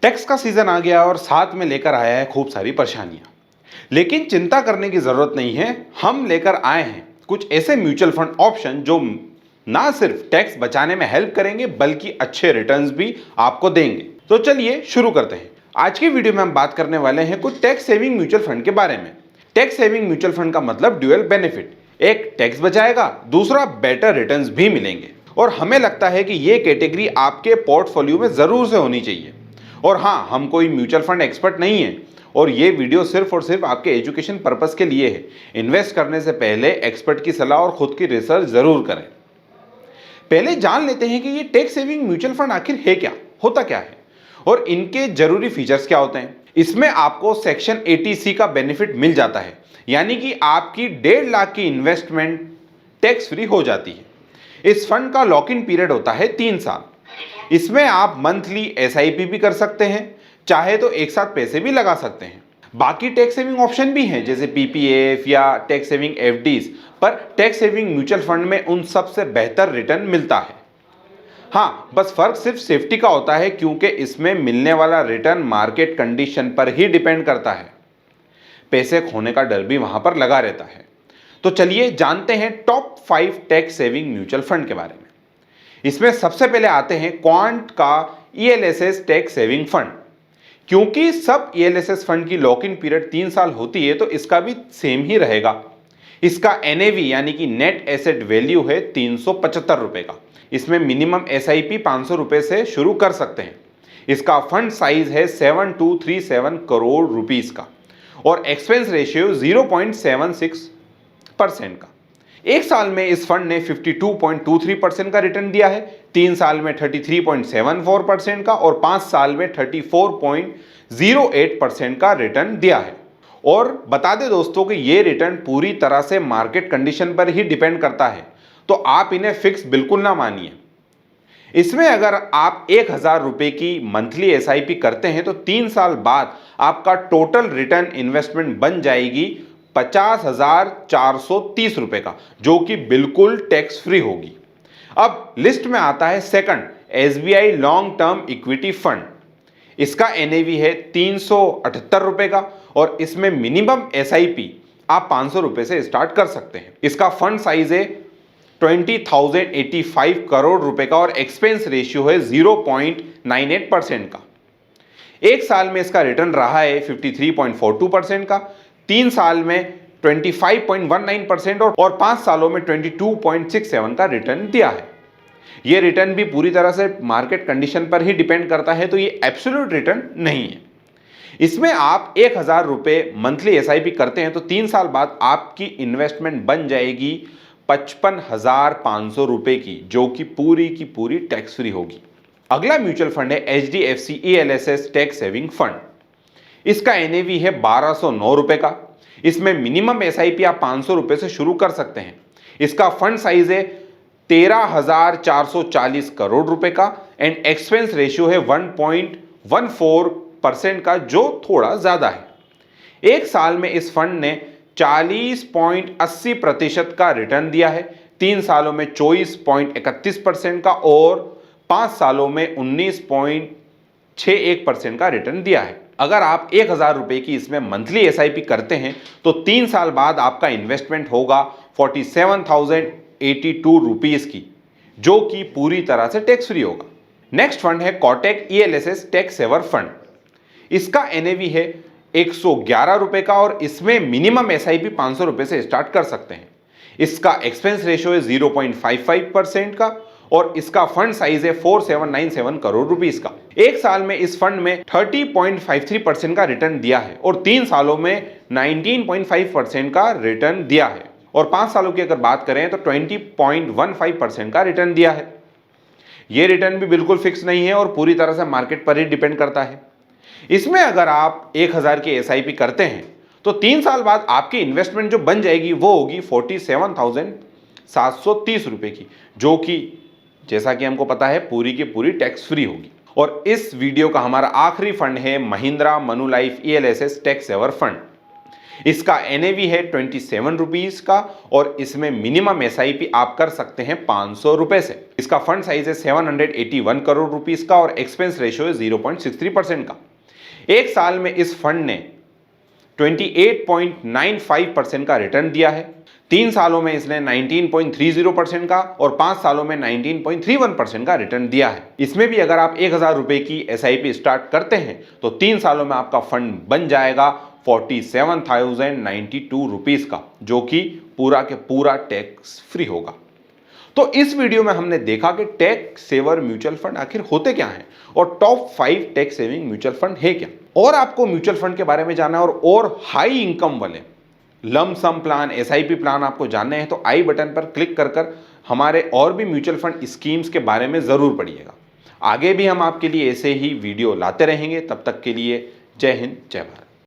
Tax का season आ गया और साथ में लेकर आया है खूब सारी परेशानियां। लेकिन चिंता करने की जरूरत नहीं है। हम लेकर आए हैं कुछ ऐसे म्यूचुअल फंड ऑप्शन जो ना सिर्फ टैक्स बचाने में हेल्प करेंगे बल्कि अच्छे रिटर्न्स भी आपको देंगे। तो चलिए शुरू करते हैं। आज की वीडियो में हम बात करने वाले हैं कुछ टैक्स सेविंग म्यूचुअल फंड के बारे में। टैक्स सेविंग म्यूचुअल फंड का मतलब ड्यूअल बेनिफिट, एक टैक्स बचाएगा, दूसरा बेटर रिटर्न्स भी मिलेंगे। और हमें लगता है कि ये कैटेगरी आपके पोर्टफोलियो में जरूर से होनी चाहिए। और हाँ, हम कोई म्यूचुअल फंड एक्सपर्ट नहीं है और ये वीडियो सिर्फ और सिर्फ आपके एजुकेशन पर्पस के लिए है। इन्वेस्ट करने से पहले एक्सपर्ट की सलाह और खुद की रिसर्च जरूर करें। पहले जान लेते हैं कि ये टैक्स सेविंग म्यूचुअल फंड आखिर है क्या, होता क्या है और इनके जरूरी फीचर्स क्या होते हैं। इसमें आपको सेक्शन 80C का बेनिफिट मिल जाता है, यानी कि आपकी 1.5 लाख की इन्वेस्टमेंट टैक्स फ्री हो जाती है। इस फंड का लॉक इन पीरियड होता है 3 साल। इसमें आप मंथली SIP भी कर सकते हैं, चाहे तो एक साथ पैसे भी लगा सकते हैं। बाकी टैक्स सेविंग ऑप्शन भी हैं जैसे PPF या टैक्स सेविंग FDs, पर टैक्स सेविंग म्यूचुअल फंड में उन सबसे बेहतर रिटर्न मिलता है। हाँ, बस फर्क सिर्फ सेफ्टी का होता है क्योंकि इसमें मिलने वाला रिटर्न मार्केट कंडीशन पर ही डिपेंड करता है। पैसे खोने का डर भी वहां पर लगा रहता है। तो चलिए जानते हैं top 5 tax saving mutual fund के बारे में। इसमें सबसे पहले आते हैं क्वांट का ELSS टैक्स सेविंग फंड। क्योंकि सब ELSS फंड की लॉक इन पीरियड 3 साल होती है तो इसका भी सेम ही रहेगा। इसका NAV यानी कि नेट एसेट वैल्यू है 375 रुपए का। इसमें मिनिमम SIP 500 रुपए से शुरू कर सकते हैं। इसका फंड साइज है 7237 करोड़ रुपीस का और एक्सपेंस रेशियो 0.76% का। एक साल में इस फंड ने 52.23% का रिटर्न दिया है, 3 साल में 33.74% का और 5 साल में 34.08% का रिटर्न दिया है। और बता दें दोस्तों कि ये रिटर्न पूरी तरह से मार्केट कंडीशन पर ही डिपेंड करता है, तो आप इन्हें फिक्स बिल्कुल ना मानिए। इसमें अगर आप 1000 रुपए की मंथली SIP करते हैं तो 3 साल बाद आपका टोटल रिटर्न इन्वेस्टमेंट बन जाएगी 50,430 रुपए का, जो कि बिल्कुल टैक्स फ्री होगी। अब लिस्ट में आता है second SBI long term equity fund. इसका NAV है 378 रुपए का और इसमें मिनिमम SIP आप 500 रुपए से स्टार्ट कर सकते हैं। इसका फंड साइज है 20,085 करोड़ रुपए का और एक्सपेंस रेशियो है 0.98% का। एक साल में इसका रिटर्न रहा है 53.42% का, 3 साल में 25.19% और 5 सालों में 22.67 का रिटर्न दिया है। यह रिटर्न भी पूरी तरह से मार्केट कंडीशन पर ही डिपेंड करता है, तो ये एब्सोल्यूट रिटर्न नहीं है। इसमें आप 1000 रुपए मंथली SIP करते हैं तो 3 साल बाद आपकी इन्वेस्टमेंट बन जाएगी 55,500 रुपए की, जो कि पूरी टैक्स फ्री होगी। अगला म्यूचुअल फंड है HDFC ELSS tax saving fund. इसका NAV है 1209 रुपए का। इसमें मिनिमम SIP आप 500 रुपए से शुरू कर सकते हैं। इसका फंड साइज है 13,440 करोड़ रुपए का एंड एक्सपेंस रेशियो है 1.14% का, जो थोड़ा ज्यादा है। एक साल में इस फंड ने 40.80% का रिटर्न दिया है, 3 सालों में 24.31% का और 5 सालों में 19.61% का रिटर्न दिया है। अगर आप 1000 रुपए की इसमें मंथली SIP करते हैं तो 3 साल बाद आपका इन्वेस्टमेंट होगा 47,082 रुपीस की, जो कि पूरी तरह से टैक्स फ्री होगा। नेक्स्ट फंड है Kotak ELSS tax saver fund. इसका NAV है 111 रुपए का और इसमें मिनिमम SIP 500 रुपए से स्टार्ट कर सकते हैं। इसका एक्सपेंस रेशियो है 0.55% का और इसका फंड साइज है 4797 करोड़ रुपीस का। एक साल में इस फंड में 30.53% का रिटर्न दिया है और 3 सालों में 19.5% का रिटर्न दिया है और 5 सालों की अगर बात करें तो 20.15% का रिटर्न दिया है। यह रिटर्न भी बिल्कुल फिक्स नहीं है और पूरी तरह से मार्केट पर ही डिपेंड करता है। इसमें अगर आप 1000 की SIP करते हैं तो 3 साल बाद आपकी इन्वेस्टमेंट जो बन जाएगी वो होगी 47,730 रुपए की, जो कि जैसा कि हमको पता है पूरी की पूरी टैक्स फ्री होगी। और इस वीडियो का हमारा आखिरी फंड है Mahindra Manulife ELSS tax saver fund. इसका NAV है 27 रुपीज का और इसमें मिनिमम SIP आप कर सकते हैं 500 रुपए से। इसका फंड साइज है 781 करोड़ रुपीस का और एक्सपेंस रेशियो है 0.63% का। एक साल में इस फंड ने 28.95% का रिटर्न दिया है। 3 सालों में इसने 19.30% का और 5 सालों में 19.31% का रिटर्न दिया है। इसमें भी अगर आप 1000 रुपए की SIP स्टार्ट करते हैं तो 3 सालों में आपका फंड बन जाएगा 47,092 रुपीस का, जो कि पूरा के पूरा टैक्स फ्री होगा। तो इस वीडियो में हमने देखा कि टैक्स सेवर म्यूचुअल फंड आखिर होते क्या हैं और top 5 tax saving mutual fund है क्या। और आपको म्यूचुअल फंड के बारे में जानना है और हाई इनकम वाले lump sum plan, SIP plan आपको जानने हैं तो आई बटन पर क्लिक कर हमारे और भी म्यूचुअल फंड स्कीम्स के बारे में जरूर पढ़िएगा। आगे भी हम आपके लिए ऐसे ही वीडियो लाते रहेंगे। तब तक के लिए जय हिंद, जय भारत।